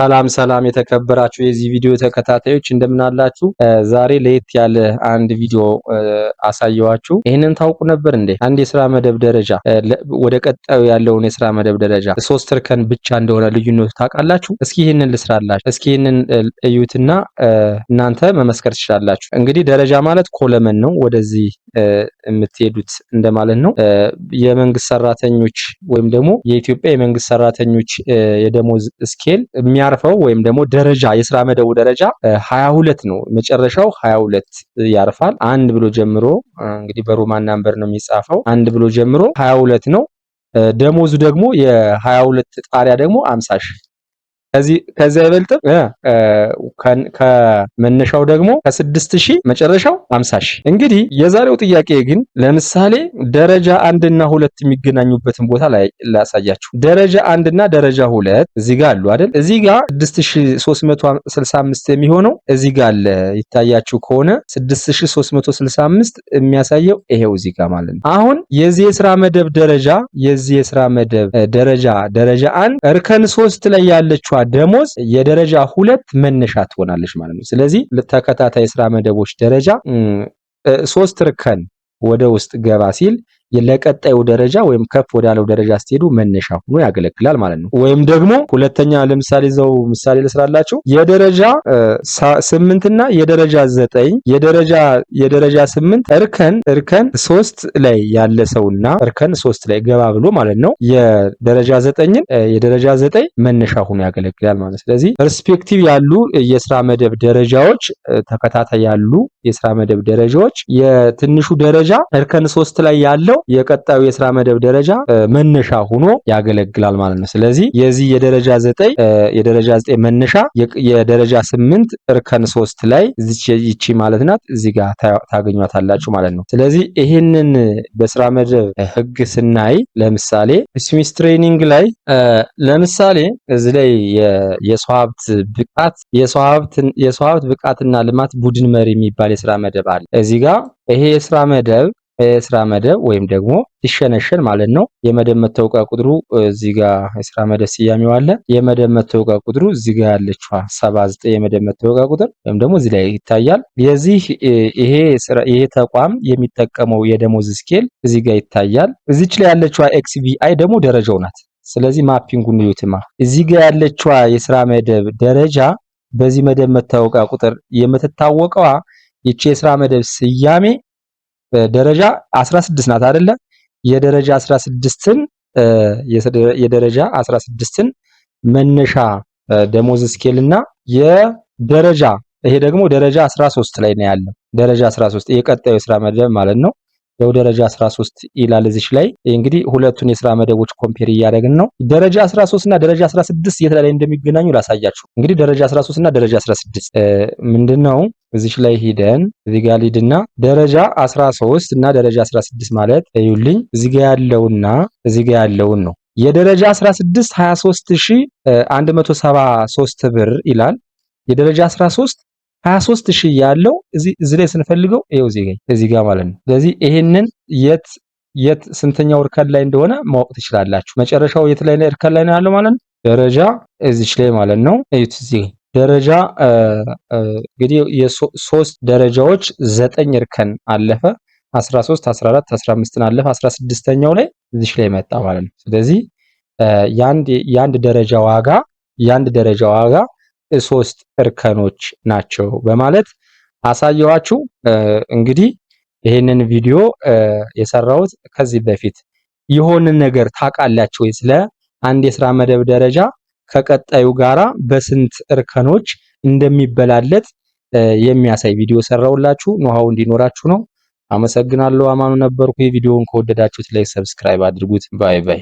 ሰላም ሰላም የተከበራችሁ የዚህ ቪዲዮ ተከታታዮች እንደምን አላችሁ? ዛሬ ለየት ያለ አንድ ቪዲዮ አሳየዋችሁ። ይህንን ታውቁ ነበር እንዴ? አንድ የስራ መደብ ደረጃ ወደ ቀጣዩ ያለውን የስራ መደብ ደረጃ 3 እርከን ብቻ እንደሆነ ልዩነቱ ታውቃላችሁ? እስኪ ይህንን ልስራላችሁ። እስኪ ይህንን እዩትና እናንተ መመስከር ትችላላችሁ። እንግዲህ ደረጃ ማለት ኮለመን ነው፣ ወደዚህ የምትሄዱት እንደማለት ነው። የመንግስት ሰራተኞች ወይም ደግሞ የኢትዮጵያ የመንግስት ሰራተኞች የደሞዝ ስኬል የሚያርፈው ወይም ደግሞ ደረጃ የስራ መደቡ ደረጃ 22 ነው። መጨረሻው 22 ያርፋል። አንድ ብሎ ጀምሮ እንግዲህ በሮማን ናምበር ነው የሚጻፈው። አንድ ብሎ ጀምሮ 22 ነው። ደሞዙ ደግሞ የ22 ጣሪያ ደግሞ 50 ሺህ ከዚህ አይበልጥም። ከመነሻው ደግሞ ከ6000 መጨረሻው 50000። እንግዲህ የዛሬው ጥያቄ ግን ለምሳሌ ደረጃ 1 እና 2 የሚገናኙበትን ቦታ ላይ ላሳያችሁ። ደረጃ 1 እና ደረጃ 2 እዚህ ጋር አሉ አይደል? እዚህ ጋር 6365 የሚሆነው እዚህ ጋር አለ። ይታያችሁ ከሆነ 6365 የሚያሳየው ይሄው እዚህ ጋር ማለት ነው። አሁን የዚህ የስራ መደብ ደረጃ 1 እርከን 3 ላይ ያለችው ደሞዝ የደረጃ 2 መነሻ ትሆናለች ማለት ነው። ስለዚህ ተከታታይ የስራ መደቦች ደረጃ 3 እርከን ወደ ውስጥ ገባ ሲል ለቀጣዩ ደረጃ ወይም ከፍ ወዳለው ደረጃ ስትሄዱ መነሻ ሆኖ ያገለግላል ማለት ነው። ወይም ደግሞ ሁለተኛ ለምሳሌ ዘው ምሳሌ ልስራላችሁ። የደረጃ 8 እና የደረጃ 9 የደረጃ 8 እርከን 3 ላይ ያለ ሰውና እርከን 3 ላይ ገባ ብሎ ማለት ነው የደረጃ 9 መነሻ ሆኖ ያገለግላል ማለት ነው። ስለዚህ ፐርስፔክቲቭ ያሉ የስራ መደብ ደረጃዎች ተከታታይ ያሉ የስራ መደብ ደረጃዎች የትንሹ ደረጃ እርከን 3 ላይ ያለው የቀጣዩ የስራ መደብ ደረጃ መነሻ ሆኖ ያገለግላል ማለት ነው። ስለዚህ የዚህ የደረጃ 9 መነሻ የደረጃ 8 እርከን 3 ላይ ይቺ ማለት ናት፣ እዚህ ጋር ታገኟታላችሁ ማለት ነው። ስለዚህ ይሄንን በስራ መደብ ህግ ስናይ ለምሳሌ ስሚስ ትሬኒንግ ላይ ለምሳሌ እዚህ ላይ የሰው ሀብት ብቃትና ልማት ቡድን መሪ የሚባል የስራ መደብ አለ። እዚህ ጋር ይሄ የስራ መደብ ወይም ደግሞ ሲሸነሸን ማለት ነው የመደብ መታወቂያ ቁጥሩ እዚህ ጋር የስራ መደብ ስያሜው አለ። የመደብ መታወቂያ ቁጥሩ እዚህ ጋር ያለችዋ 79 የመደብ መታወቂያ ቁጥር ወይም ደግሞ እዚህ ላይ ይታያል። ይሄ ተቋም የሚጠቀመው የደሞዝ ስኬል እዚህ ጋር ይታያል። እዚች ላይ ያለችዋ ኤክስቪአይ ደግሞ ደረጃው ናት። ስለዚህ ማፒንጉን እዩትማ። እዚህ ጋር ያለችዋ የስራ መደብ ደረጃ በዚህ መደብ መታወቂያ ቁጥር የምትታወቀዋ ይቺ የስራ መደብ ስያሜ ደረጃ 16 ናት አይደለ? የደረጃ 16ን መነሻ ደሞዝ ስኬል እና የደረጃ ይሄ ደግሞ ደረጃ 13 ላይ ነው ያለው። ደረጃ 13 የቀጣዩ የስራ መደብ ማለት ነው። ያው ደረጃ 13 ይላል እዚች ላይ። እንግዲህ ሁለቱን የስራ መደቦች ኮምፔር እያደረግን ነው። ደረጃ 13 እና ደረጃ 16 የት ላይ እንደሚገናኙ ላሳያችሁ። እንግዲህ ደረጃ 13 እና ደረጃ 16 ምንድነው? እዚች ላይ ሂደን እዚህ ጋር ሊድና ደረጃ 13 እና ደረጃ 16 ማለት እዩልኝ፣ እዚህ ጋር ያለውና እዚህ ጋር ያለውን ነው። የደረጃ 16 23173 ብር ይላል። የደረጃ 13 23000 ያለው እዚህ ላይ ስንፈልገው ይሄው እዚህ ጋር ማለት ነው። ስለዚህ ይሄንን የት ስንተኛው እርከን ላይ እንደሆነ ማወቅ ትችላላችሁ። መጨረሻው የት ላይ እርከን ላይ ነው ያለው ማለት ነው። ደረጃ እዚች ላይ ማለት ነው። እዩት እዚህ ደረጃ እንግዲህ የሶስት ደረጃዎች 9 እርከን አለፈ። 13 14 15ን አለፈ። 16ኛው ላይ እዚች ላይ መጣ ማለት ነው። ስለዚህ የአንድ ደረጃ ዋጋ 3 እርከኖች ናቸው በማለት አሳየዋችሁ። እንግዲህ ይሄንን ቪዲዮ የሰራሁት ከዚህ በፊት የሆነ ነገር ታውቃላችሁ ወይ ስለ አንድ የስራ መደብ ደረጃ ከቀጣዩ ጋራ በስንት እርከኖች እንደሚበላለጥ የሚያሳይ ቪዲዮ ሰራውላችሁ። ኖሃው እንዲኖራችሁ ነው። አመሰግናለሁ። አማኑ ነበርኩ። የቪዲዮውን ከወደዳችሁት ላይ ሰብስክራይብ አድርጉት። ባይ ባይ።